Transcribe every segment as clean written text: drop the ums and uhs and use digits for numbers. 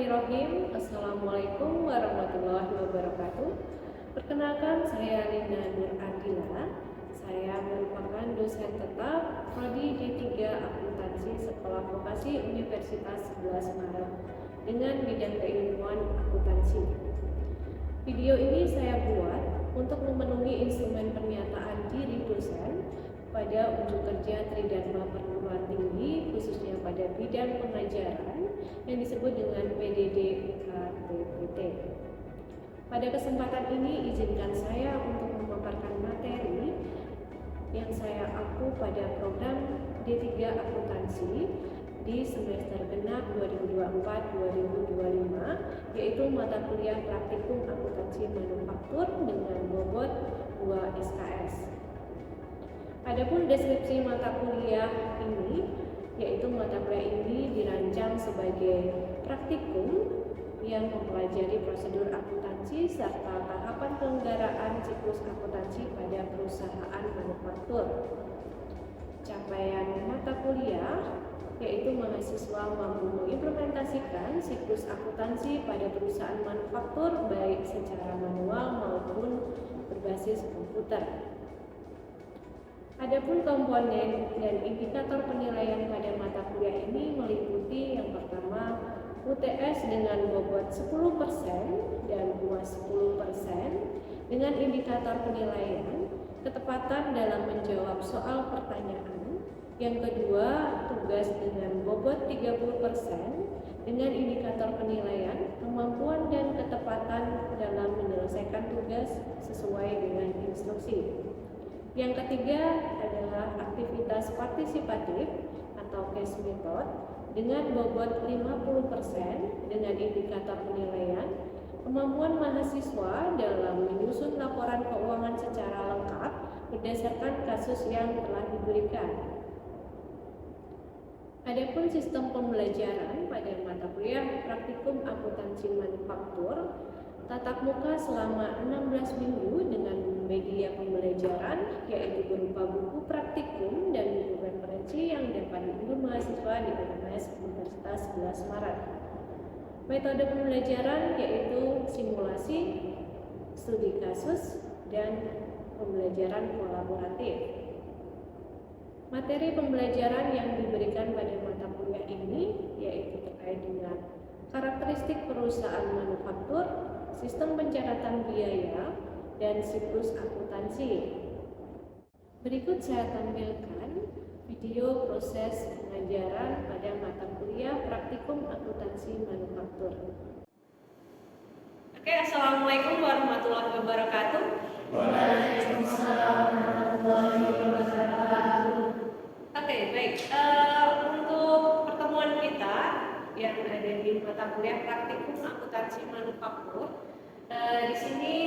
Bismillahirrahmanirrahim. Assalamualaikum warahmatullahi wabarakatuh. Perkenalkan, saya Lina Nur Adila. Saya merupakan dosen tetap Prodi D3 Akuntansi Sekolah Vokasi Universitas 11 Maret dengan bidang keilmuan akuntansi. Video ini saya buat untuk memenuhi instrumen pernyataan diri dosen pada unjuk kerja Tridharma Perguruan Tinggi, khususnya pada bidang pengajaran yang disebut dengan PDD UKTPT. Pada kesempatan ini izinkan saya untuk memaparkan materi yang saya ampu pada program D3 Akuntansi di semester genap 2024-2025, yaitu mata kuliah praktikum akuntansi manufaktur dengan bobot 2 SKS. Adapun deskripsi mata kuliah ini, yaitu mata kuliah ini dirancang sebagai praktikum yang mempelajari prosedur akuntansi serta tahapan penyelenggaraan siklus akuntansi pada perusahaan manufaktur. Capaian mata kuliah yaitu mahasiswa mampu mengimplementasikan siklus akuntansi pada perusahaan manufaktur baik secara manual maupun berbasis komputer. Adapun komponen dan indikator penilaian pada mata kuliah ini meliputi yang pertama UTS dengan bobot 10% dan UAS 10% dengan indikator penilaian ketepatan dalam menjawab soal pertanyaan. Yang kedua, tugas dengan bobot 30% dengan indikator penilaian kemampuan dan ketepatan dalam menyelesaikan tugas sesuai dengan instruksi. Yang ketiga adalah aktivitas partisipatif atau case method dengan bobot 50% dengan indikator penilaian kemampuan mahasiswa dalam menyusun laporan keuangan secara lengkap berdasarkan kasus yang telah diberikan. Adapun sistem pembelajaran pada mata kuliah praktikum akuntansi manufaktur tatap muka selama 16 minggu dengan media pembelajaran yaitu berupa buku praktikum dan buku referensi yang dapat diunduh mahasiswa di LMS Universitas 11 Maret. Metode pembelajaran yaitu simulasi, studi kasus, dan pembelajaran kolaboratif. Materi pembelajaran yang diberikan pada mata kuliah ini yaitu terkait dengan karakteristik perusahaan manufaktur, sistem pencatatan biaya, dan siklus akuntansi. Berikut saya tampilkan video proses pengajaran pada mata kuliah praktikum akuntansi manufaktur. Oke, assalamualaikum warahmatullahi wabarakatuh. Waalaikumsalam warahmatullahi wabarakatuh. Oke, baik. Untuk pertemuan kita yang ada di mata kuliah praktikum akuntansi manufaktur, di sini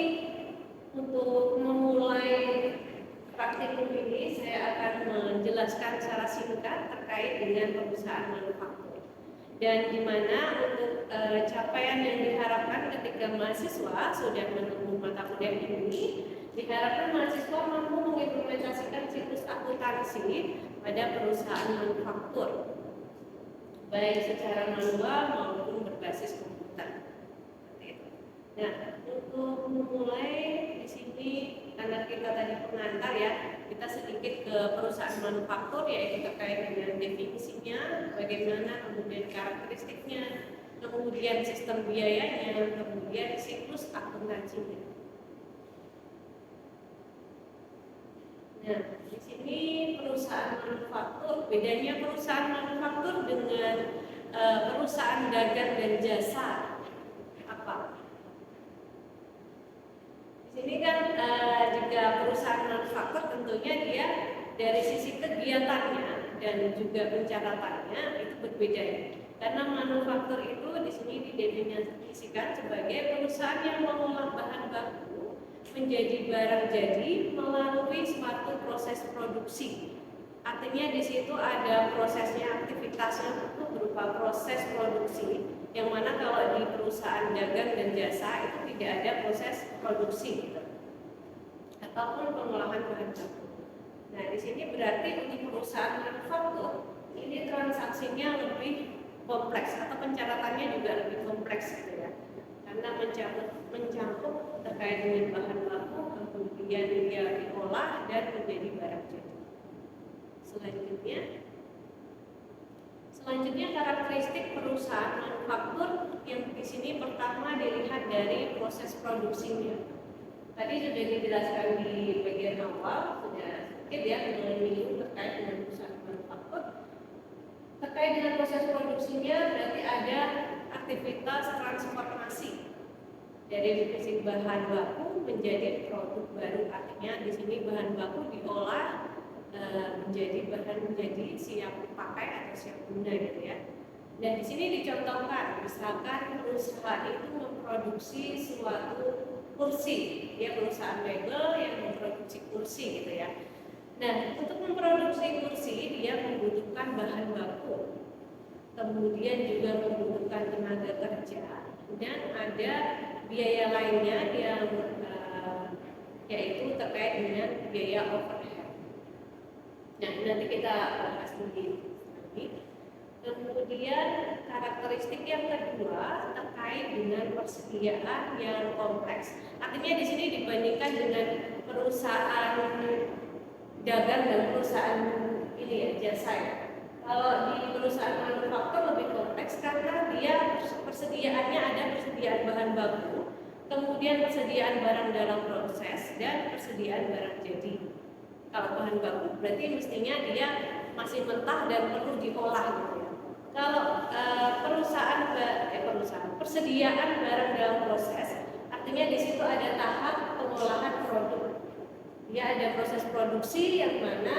untuk memulai praktikum ini saya akan menjelaskan secara singkat terkait dengan perusahaan manufaktur dan di mana untuk capaian yang diharapkan ketika mahasiswa sudah menempuh mata kuliah ini, diharapkan mahasiswa mampu mengimplementasikan siklus akuntansi pada perusahaan manufaktur baik secara manual maupun berbasis komputer. Nah, untuk memulai di sini karena kita tadi pengantar ya, kita sedikit ke perusahaan manufaktur yaitu terkait dengan definisinya, bagaimana kemudian karakteristiknya, kemudian sistem biayanya, kemudian siklus akuntansinya. Nah, di sini perusahaan manufaktur, bedanya perusahaan manufaktur dengan perusahaan dagang dan jasa apa? Di sini kan jika perusahaan manufaktur tentunya dia dari sisi kegiatannya dan juga pencatatannya itu berbeda ya. Karena manufaktur itu di sini didefinisikan sebagai perusahaan yang mengolah bahan baku menjadi barang jadi melalui suatu proses produksi. Artinya di situ ada prosesnya, aktivitasnya itu berupa proses produksi, yang mana kalau di perusahaan dagang dan jasa itu tidak ada proses produksi ataupun pengolahan bahan baku. Nah, di sini berarti untuk perusahaan manufaktur ini transaksinya lebih kompleks atau pencatatannya juga lebih kompleks kompleks gitu ya, karena mencangkup terkait dengan bahan baku, kemudian dia diolah dan menjadi barang jadi. Selanjutnya karakteristik perusahaan manufaktur yang di sini pertama dilihat dari proses produksinya. Tadi sudah dijelaskan di bagian awal, sudah sedikit ya menyinggung terkait dengan perusahaan manufaktur. Terkait dengan proses produksinya berarti ada aktivitas transformasi dari fisik bahan baku menjadi produk baru. Artinya di sini bahan baku diolah menjadi siap pakai atau siap guna gitu ya. Dan di sini dicontohkan, misalkan perusahaan itu memproduksi suatu kursi, ya perusahaan mebel yang memproduksi kursi gitu ya. Nah, untuk memproduksi kursi dia membutuhkan bahan baku, kemudian juga membutuhkan tenaga kerja, dan ada biaya lainnya yang yaitu terkait dengan biaya overhead. Nah, nanti kita bahas lebih lagi. Kemudian karakteristik yang kedua terkait dengan persediaan yang kompleks. Artinya di sini dibandingkan dengan perusahaan dagang dan perusahaan ini ya jasa ya. Kalau di perusahaan manufaktur lebih kompleks karena dia persediaannya ada persediaan bahan baku, kemudian persediaan barang dalam proses dan persediaan barang jadi. Kalau bahan baku berarti mestinya dia masih mentah dan perlu diolah gitu ya. Kalau persediaan barang dalam proses, artinya di situ ada tahap pengolahan produk. Dia ada proses produksi yang mana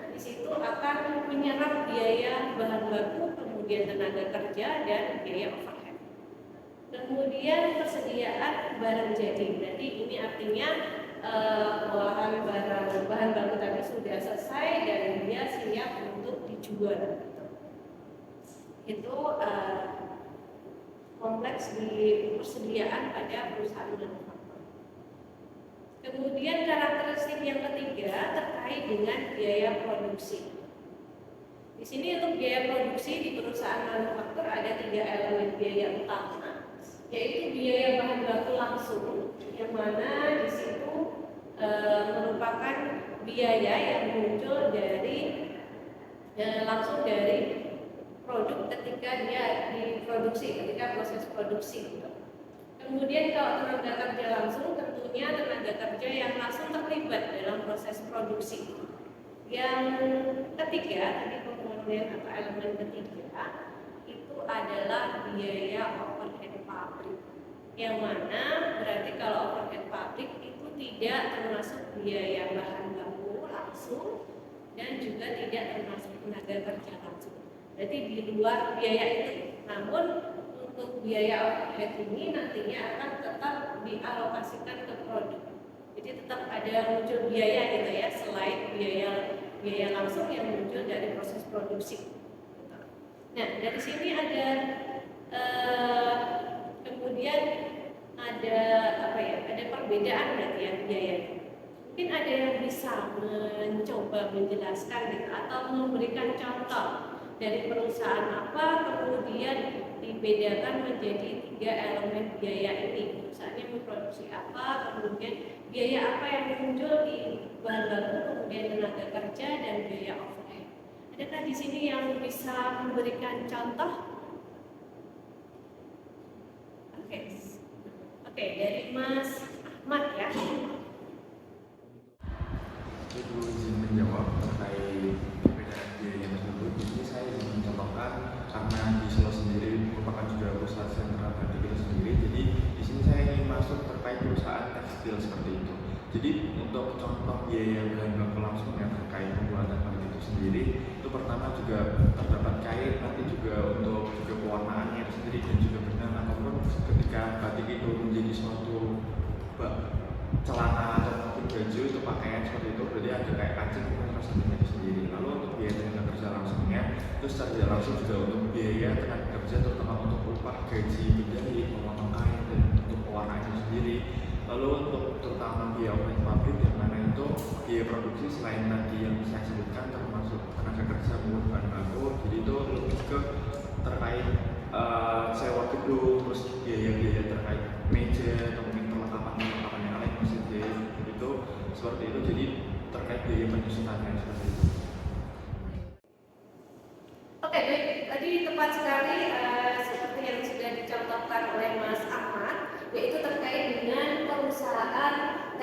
di situ akan menyerap biaya bahan baku, kemudian tenaga kerja dan biaya overhead. Kemudian persediaan barang jadi. Berarti ini artinya pengolahan bahan baku tadi sudah selesai dan dia siap untuk dijual. Itu kompleks di persediaan pada perusahaan manufaktur. Kemudian karakteristik yang ketiga terkait dengan biaya produksi. Di sini untuk biaya produksi di perusahaan manufaktur ada 3 elemen biaya utama, yaitu biaya bahan baku langsung, yang mana di situ merupakan biaya yang muncul dari langsung dari produk ketika dia diproduksi, ketika proses produksi gitu. Kemudian kalau tenaga kerja langsung, tentunya tenaga kerja yang langsung terlibat dalam proses produksi. Yang ketiga, tadi komponen atau elemen ketiga itu adalah biaya overhead pabrik. Yang mana berarti kalau overhead pabrik itu tidak termasuk biaya bahan baku langsung dan juga tidak termasuk tenaga kerja langsung. Berarti di luar biaya itu. Namun untuk biaya overhead ini nantinya akan tetap dialokasikan ke produk. Jadi tetap ada muncul biaya gitu ya, selain biaya langsung yang muncul dari proses produksi. Nah, dari sini ada kemudian ada ada perbedaan berarti ya biaya. Mungkin ada yang bisa mencoba menjelaskan gitu atau memberikan contoh dari perusahaan apa kemudian dibedakan menjadi 3 elemen biaya ini. Perusahaannya memproduksi apa, kemudian biaya apa yang muncul di bahan baku, kemudian tenaga kerja dan biaya overhead. Adakah di sini yang bisa memberikan contoh? Oke, dari Mas Ahmad ya. Ibu izin menjawab terkait perbedaan biaya tersebut. Jadi saya ingin mencontohkan karena di Solo sendiri merupakan juga perusahaan sentral batik itu sendiri. Jadi di sini saya ingin masuk terkait perusahaan tekstil seperti itu. Jadi untuk contoh biaya bahan baku langsung yang terkait pembuatan batik itu sendiri, itu pertama juga terdapat kain, nanti juga untuk juga pewarnaannya itu sendiri dan juga benang ataupun ketika batik itu menjadi suatu celana atau mungkin baju itu pakaian seperti itu, berarti ada kayak kancing prosedurnya itu sendiri. Lalu untuk biaya tenaga kerja langsungnya itu secara tidak langsung juga untuk biaya tenaga kerja terutama untuk upah gaji penjahit, memotong kain dan untuk pewarnaan itu sendiri. Lalu untuk terutama biaya overhead pabrik yang mana itu biaya produksi selain tadi yang saya sebutkan termasuk tenaga kerja maupun bahan baku, jadi itu lebih ke terkait sewa gedung, terus biaya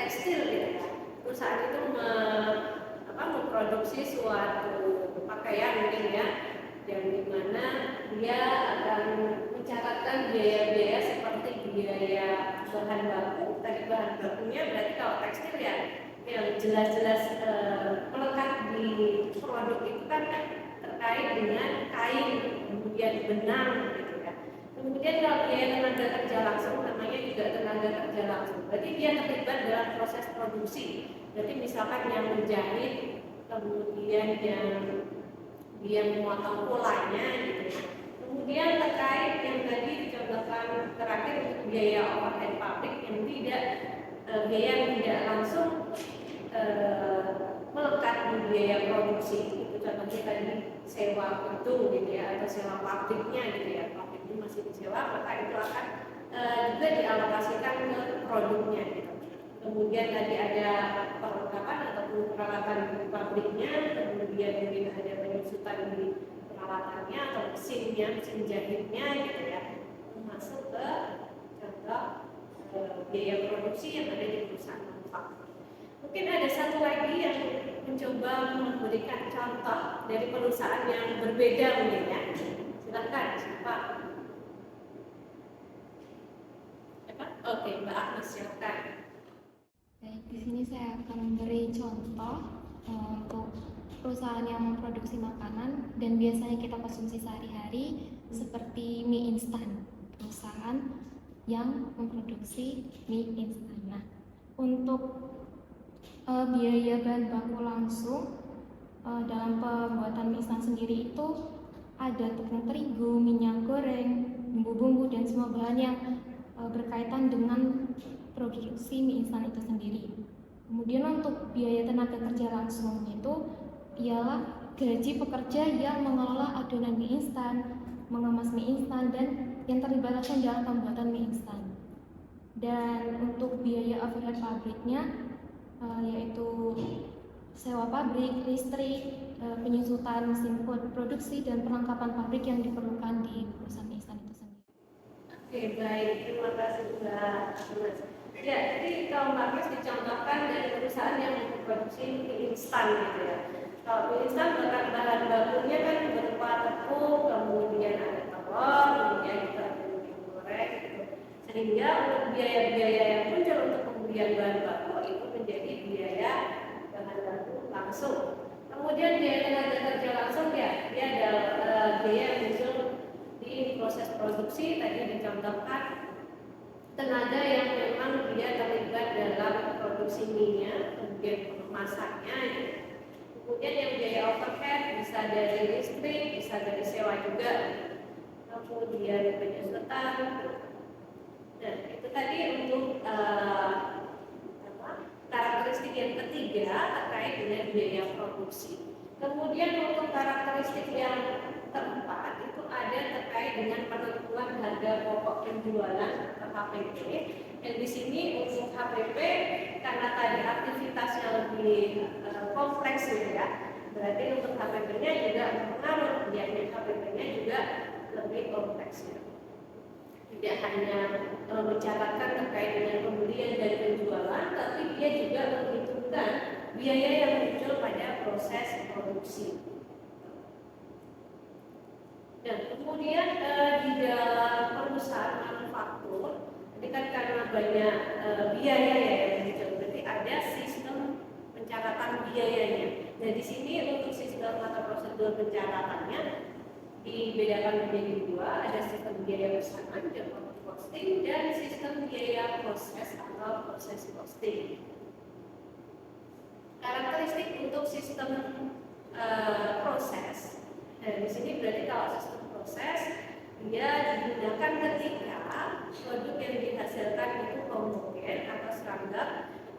tekstil gitu ya. Perusahaan itu memproduksi suatu pakaian mungkin ya, yang dimana dia akan mencatatkan biaya-biaya seperti biaya bahan baku. Tadi bahan bakunya berarti kalau tekstil ya yang jelas-jelas melekat di produk itu kan terkait dengan kain, kemudian benang gitu ya. Kemudian kalau biaya tenaga kerja langsung, namanya juga tenaga kerja langsung, berarti dia terlibat dalam proses produksi. Berarti misalkan yang menjahit, kemudian yang memotong polanya gitu ya. Kemudian terkait yang tadi dicontohkan terakhir untuk biaya overhead pabrik yang tidak biaya yang tidak langsung melekat di biaya produksi. Itu contohnya tadi sewa gedung gitu ya, atau sewa pabriknya gitu ya, pabriknya masih disewa, maka itu akan juga dialokasikan ke produknya gitu. Kemudian tadi ada perlengkapan ataupun peralatan di pabriknya, kemudian mungkin ada penyusutan di peralatannya atau mesinnya, mesin jahitnya gitu ya, masuk ke contoh biaya produksi yang ada di perusahaan manufaktur. Mungkin ada satu lagi yang mencoba memberikan contoh dari perusahaan yang berbeda mungkin ya. Silakan, siapa? Oke, Mbak Agnes, silakan. Baik, di sini saya akan memberi contoh untuk perusahaan yang memproduksi makanan dan biasanya kita konsumsi sehari-hari seperti mie instan. Perusahaan yang memproduksi mie instan. Nah, untuk biaya bahan baku langsung dalam pembuatan mie instan sendiri itu ada tepung terigu, minyak goreng, bumbu-bumbu dan semua bahan yang berkaitan dengan produksi mie instan itu sendiri. Kemudian untuk biaya tenaga kerja langsung itu ialah gaji pekerja yang mengelola adonan mie instan, mengemas mie instan, dan yang terlibat langsung dalam pembuatan mie instan. Dan untuk biaya overhead pabriknya yaitu sewa pabrik, listrik, penyusutan mesin produksi, dan perlengkapan pabrik yang diperlukan di perusahaan mie instan itu sendiri. Oke, baik, terima kasih Mbak Agnes. Ya, jadi kalau Mbak Agnes dicontohkan dari perusahaan yang memproduksi mie instan gitu ya. Kalau mie instan bahan bakunya kan berupa tepung, kemudian ada telur, kemudian juga ada minyak goreng gitu. Sehingga untuk biaya-biaya yang muncul untuk pembelian bahan baku itu menjadi biaya bahan baku langsung. Kemudian biaya tenaga kerja langsung ya, dia ada biaya yang muncul di proses produksi. Tadi dicontohkan tenaga yang memang dia terlibat dalam produksi mie-nya, kemudian memasaknya gitu. Kemudian yang biaya overhead bisa dari listrik, bisa dari sewa juga, kemudian penyusutan. Nah, itu tadi untuk karakteristik yang ketiga terkait dengan biaya produksi. Kemudian untuk karakteristik yang keempat itu ada terkait dengan penentuan harga pokok penjualan atau HPP. Dan di sini untuk HPP karena tadi aktivitasnya lebih kompleks gitu ya. Berarti untuk HPP-nya juga berpengaruh, yakni HPP-nya juga lebih kompleks ya. Tidak hanya mencatatkan terkait dengan pembelian dan penjualan, tapi dia juga menghitungkan biaya yang muncul pada proses produksi. Dan kemudian di dalam perusahaan manufaktur, ini kan karena banyak biaya ya yang muncul, berarti ada sistem pencatatan biayanya. Nah di sini untuk sistem atau prosedur pencatatannya dibedakan menjadi dua, ada sistem biaya pesanan atau costing dan sistem biaya proses atau proses costing. Karakteristik untuk sistem proses, dan di sini berarti kalau sistem proses dia digunakan ketika produk yang dihasilkan itu homogen atau standar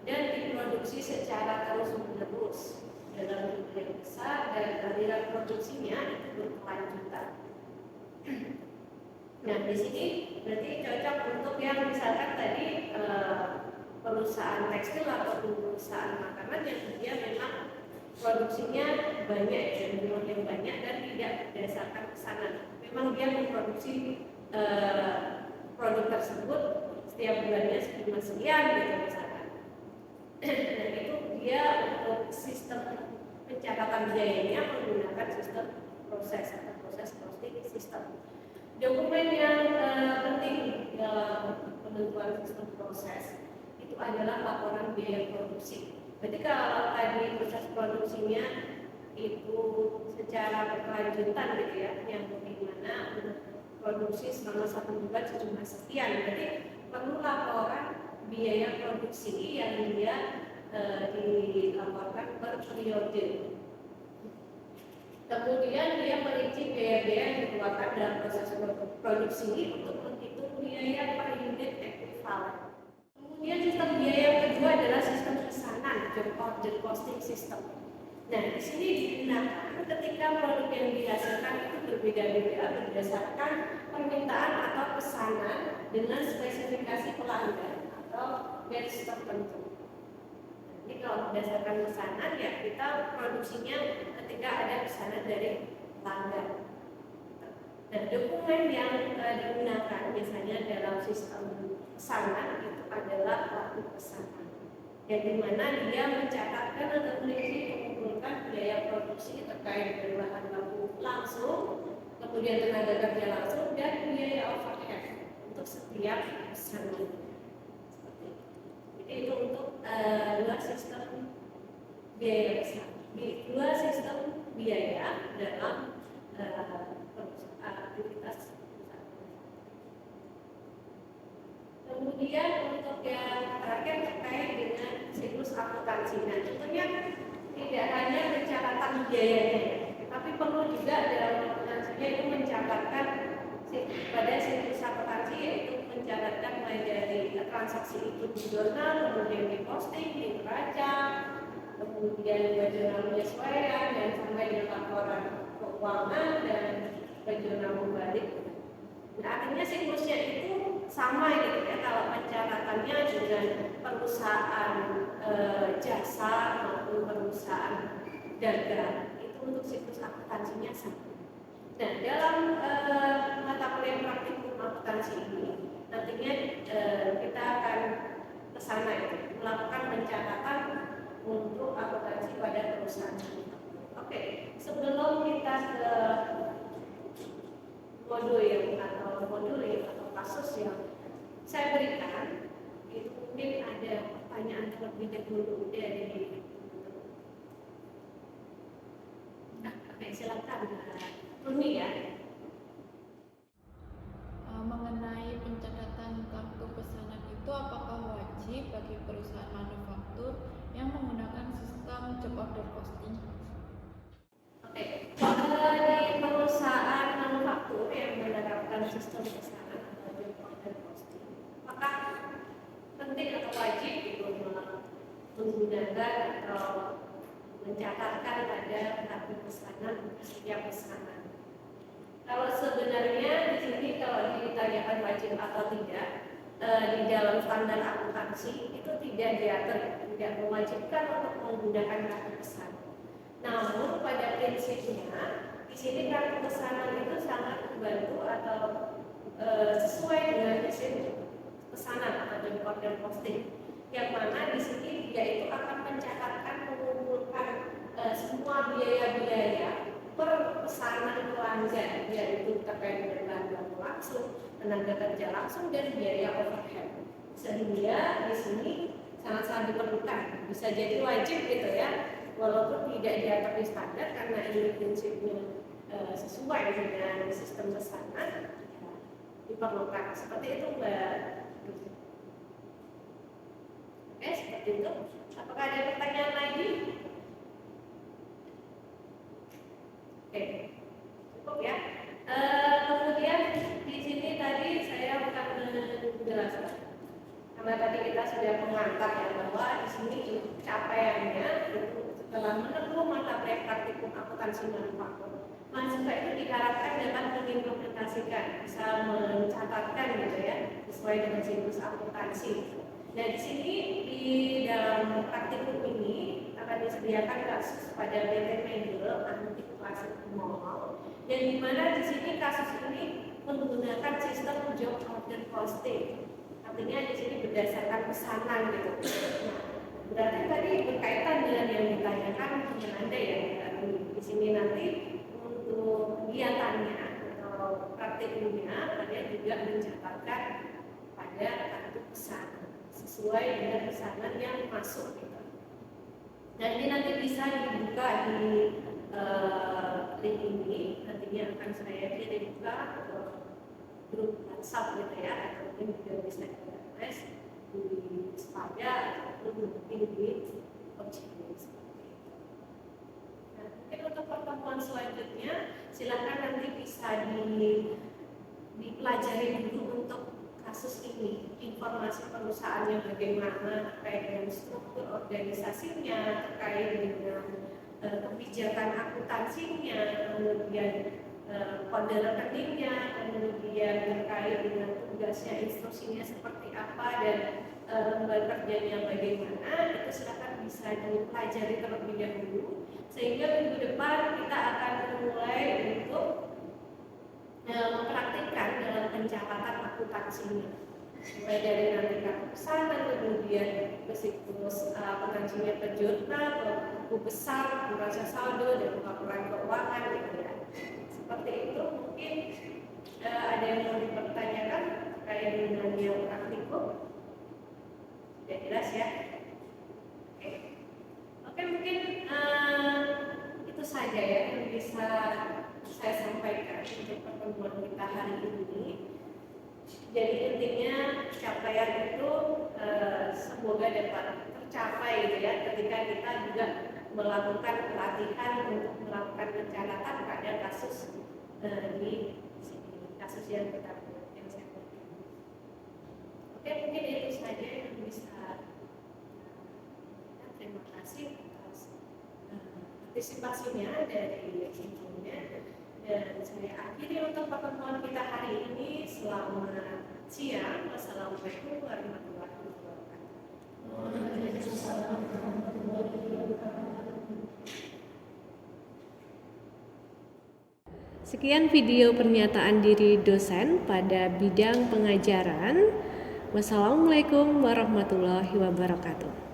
dan diproduksi secara terus-menerus dalam jumlah yang besar dan aliran produksinya itu berkelanjutan. Nah di sini berarti cocok untuk yang misalkan tadi perusahaan tekstil atau perusahaan makanan yang dia memang produksinya banyak dan jumlah yang banyak dan tidak berdasarkan pesanan. Memang dia memproduksi produk tersebut setiap bulannya sekian gitu misalkan. Nah itu dia untuk sistem pencatatan biayanya menggunakan sistem proses atau proses costing system. Dokumen yang penting dalam penentuan sistem proses itu adalah laporan biaya produksi. Berarti kalau tadi proses produksinya itu secara berkelanjutan gitu ya, yang dimana produksi selama 1 bulan sejumlah sekian, berarti perlu laporan biaya produksi yang dia dilaporkan per periode. Kemudian dia merinci biaya-biaya yang dikeluarkan dalam proses produksi untuk menghitung biaya per unit ekuivalen. Kemudian sistem biaya yang kedua adalah sistem pesanan, job order costing system. Nah, di sini digunakan ketika produk yang dihasilkan itu berbeda-beda berdasarkan permintaan atau pesanan dengan spesifikasi pelanggan atau batch tertentu. Jadi kalau berdasarkan pesanan ya kita produksinya ketika ada pesanan dari pelanggan. Nah, dokumen yang digunakan biasanya dalam sistem pesanan itu adalah pelaku pesanan, yang dimana dia mencatatkan atau mengumpulkan biaya produksi terkait dengan bahan baku langsung, kemudian tenaga kerja langsung dan biaya overhead untuk setiap pesanan. Jadi itu untuk dua sistem biaya besar, dua sistem biaya dalam aktivitas perusahaan. Kemudian untuk yang terakhir terkait dengan siklus akuntansi. Nah, tentunya tidak hanya pencatatan biayanya, tapi perlu juga dalam akuntansinya itu mencatatkan pada siklus akuntansi, yaitu mencatatkan mulai dari transaksi itu di jurnal, kemudian di posting, di neraca, kemudian juga jurnal penyesuaian dan sampai di laporan keuangan dan ke jurnal membalik. Nah, artinya siklusnya itu sama gitu ya, kalau pencatatannya dengan perusahaan jasa maupun perusahaan dagang itu untuk siklus akuntansinya sama. Nah, dalam mata kuliah praktikum akuntansi ini nantinya kita akan ke sana ya, melakukan pencatatan untuk akuntansi pada perusahaan. Oke, sebelum kita ke modul atau kasus yang saya berikan, itu mungkin ada pertanyaan terlebih dahulu dari oke, silakan Rumi ya. Mengenai pencatatan kartu pesanan itu apakah wajib bagi perusahaan manufaktur yang menggunakan sistem job order costing? Oke, kalau di perusahaan manufaktur yang menerapkan sistem pesanan atau job order costing, apakah penting atau wajib itu menggunakan atau mencatatkan pada kartu pesanan untuk setiap pesanan? Kalau sebenarnya di sini kalau ditanyakan wajib atau tidak, di dalam standar akuntansi itu tidak diatur, tidak mewajibkan untuk menggunakan kartu pesanan. Namun pada prinsipnya di sini kartu pesanan itu sangat membantu atau sesuai dengan prinsip pesanan atau job order costing, yang mana di sini dia itu akan mencatatkan mengumpulkan semua biaya-biaya per pesanan pelanggan, yaitu terkait dengan bahan baku langsung, tenaga kerja langsung dan biaya overhead. Sehingga di sini sangat-sangat diperlukan, bisa jadi wajib gitu ya, walaupun tidak diatur di standar karena ini prinsipnya sesuai dengan sistem pesanan, diperlukan. Seperti itu Mbak. Oke, seperti itu. Apakah ada pertanyaan lagi? Oke, cukup ya. Kemudian di sini tadi saya akan menjelaskan, karena tadi kita sudah mengantar ya bahwa di sini capaiannya itu setelah menempuh mata kuliah praktikum akuntansi manufaktur, mahasiswa itu diharapkan dapat mengimplementasikan, bisa mencatatkan gitu ya, sesuai dengan siklus akuntansi. Nah di sini di dalam praktikum ini akan disediakan kasus pada PT Mendel Antik Klasik Mall, yang dimana di sini kasus ini menggunakan sistem job order costing. Artinya di sini berdasarkan pesanan gitu. Nah, Berarti tadi berkaitan dengan yang ditanyakan dengan Anda ya, di sini nanti untuk kegiatannya atau praktikumnya kalian juga mencatatkan pada kartu pesanan sesuai dengan pesanan yang masuk gitu. Nah ini nanti bisa dibuka di link ini, nantinya akan saya kirimkan ke grup WhatsApp gitu ya, atau mungkin juga bisa di-SMS di Spada ataupun mungkin di objek seperti itu. Nah, mungkin untuk pertemuan selanjutnya silakan nanti bisa dipelajari dulu untuk kasus ini, informasi perusahaannya bagaimana, terkait dengan struktur organisasinya, terkait dengan kebijakan akuntansinya, kemudian kode rekeningnya, kemudian terkait dengan tugasnya, instruksinya seperti apa, dan lembaga kerjanya bagaimana, itu silakan bisa dipelajari terlebih dahulu, sehingga minggu depan kita akan mulai untuk mempraktikkan dalam pencatatan akuntansinya, mulai dari nanti kartu pesanan, kemudian ke siklus akuntansinya ke jurnal, ke buku besar, neraca saldo, dan laporan keuangan gitu ya. Seperti itu. Mungkin ada yang mau dipertanyakan terkait dengan yang praktikum? Sudah jelas ya? Oke, mungkin itu saja ya yang bisa saya sampaikan untuk pertemuan kita hari ini. Jadi intinya capaian itu semoga dapat tercapai gitu ya, ketika kita juga melakukan pelatihan untuk melakukan pencatatan pada kasus di sini, kasus yang kita yang saya berikan. Oke, mungkin itu saja yang bisa. Terima kasih atas partisipasinya dari ibunya, dan saya akhiri untuk pertemuan kita hari ini. Selamat siang. Wassalamualaikum warahmatullahi wabarakatuh. Sekian video pernyataan diri dosen pada bidang pengajaran. Wassalamualaikum warahmatullahi wabarakatuh.